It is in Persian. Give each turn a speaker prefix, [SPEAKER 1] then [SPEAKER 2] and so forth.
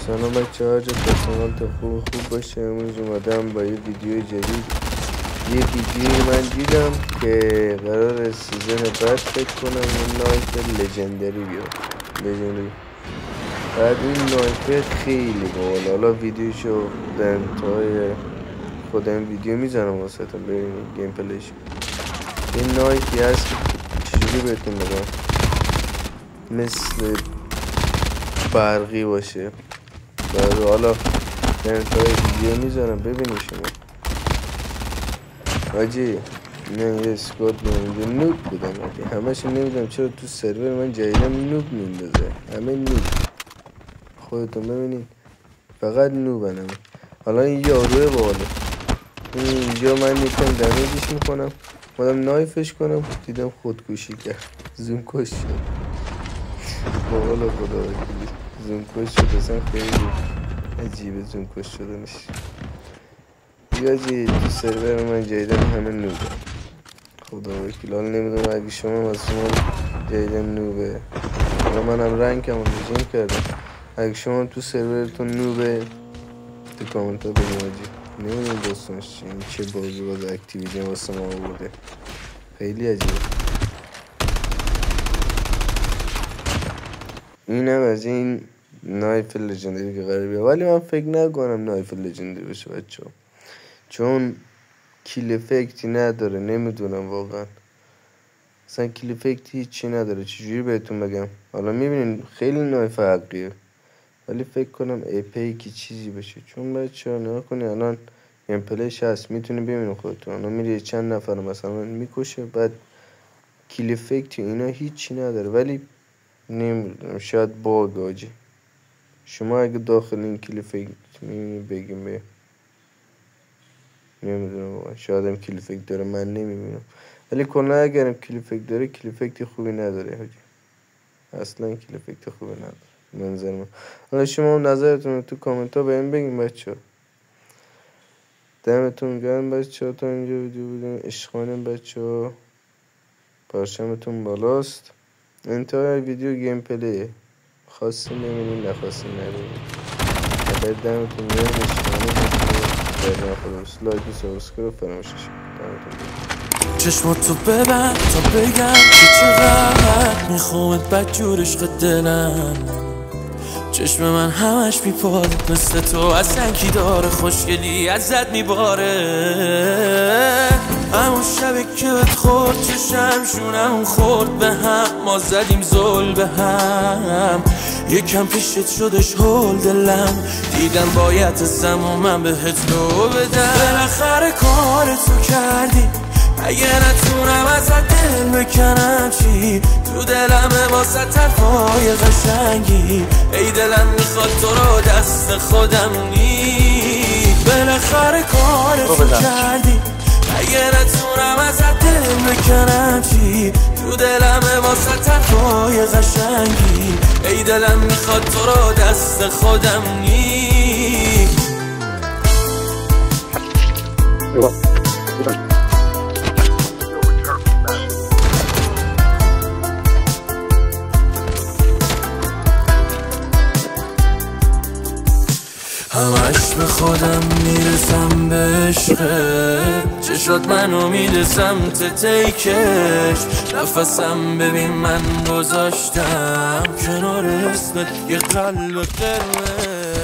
[SPEAKER 1] سلام بچه ها، تا خوب باشه. امروز اومدم با یه ویدیو جدید. یه ویدیوی من دیدم که قرار سیزن بعد فکر کنم این نایف لژندری بیاد. بعد این نایف خیلی باحال. حالا ویدیوشو در انتهای خودم ویدیو میزنم واسهتون ببینید گیم پلیش. این نایفی هست که چجوری بهتون بگم، مثل برقی باشه. بعد حالا در انتهای ویدیو میذارم ببینید شما. حاجی نه یه اسکواد میده نوب بودم حاجی، همش نمیدونم چرا تو سرور من جدیدم نوب میندازه، همه نوب. خودتون ببینید فقط نوبنم. حالا این یاروه باله، اینجا من یکم دمیجش میکنم، خودم نایفش کنم، دیدم خودکشی کرد، زوم کش شد. بالا خدا وکیلی زوم کش شد، اصلا خیلی عجیبه زوم کش شدنش. یاجی تو سرور من جدیدن همه نوبه، خدا وکیل. حالا نمیدونم اگه شما مثلا جدیدن نوبه، حالا منم رنگم رو رژیم کردم، اگه شما تو سرورتون نوبه تو کامنت ها بگیم حاجی. نمیدونم داستانش چیه، این چه بازی باز اکتیویژن واسه ما آورده، خیلی عجیبه. اینم از این نایف لژندری که قرار بیاد، ولی من فکر نکنم نایف لژندری بشه بچه ها، چون کیل افکتی نداره. نمیدونم واقعا اصلا کیل افکتی هیچی نداره. چجوری بهتون بگم؟ حالا میبینین خیلی نایف حقیه، ولی فکر کنم اپیکی چیزی بشه. چون بچه ها نگاه کنی الان گیم پلیش هست، میتونی ببینید خودتون. الان میری چند نفر مثلا میکشه، بعد کیل افکتی اینا هیچی نداره. ولی نمیدونم شاید باگ آجی. شما اگه داخل این کیل افکت میبینی بگیم به، نمیدونم واقعا، شاید هم کیل افکت داره من نمیبینم. ولی کلا اگرم کیل افکت داره، کیل افکت خوبی نداره حاجی، اصلا کیل افکت خوبی نداره منظر من. حالا شما هم نظرتون رو تو کامنت ها بهم بگیم بچه ها. دمتون گرم بچه ها، تا اینجا ویدیو بودیم. عشقانم بچه ها، پرچمتون بالاست. انتهای ویدیو گیم پلیه، خواستین ببینین نخواستین نبینین. خیلی دمتون گرم، عشقانم. لایک و سابسکرایب فراموش نشه.
[SPEAKER 2] چشماتو ببند تا بگم که چقدر میخوامت بدجور عشق دلم. چشم من همش میپاره مثل تو، اصلا کی داره خوشگلی ازت میباره. همون شبی که بهت خورد چشم شونم خورد به هم، ما زدیم زل به هم. یکم پیشت شدش هول دلم، دیدم باید ازم و من بهت لو بدم. بالاخره کارتو کردی، اگه نتونم ازت دل بکنم چی؟ تو دلمه واسه طرفای قشنگی، ای دلم میخواد تو رو دست خودم نی. بالاخره کارتو کردی، اگه نتونم ازت دل بکنم چی؟ تو دلمه واسه طرفای قشنگی، ای دلم میخواد تو رو دست خودم نی. همش به خودم میرسم به عشقت، چشات منو میده سمت تیکش. نفسم ببین من گذاشتم کنار اسمت یه قلب قرمز.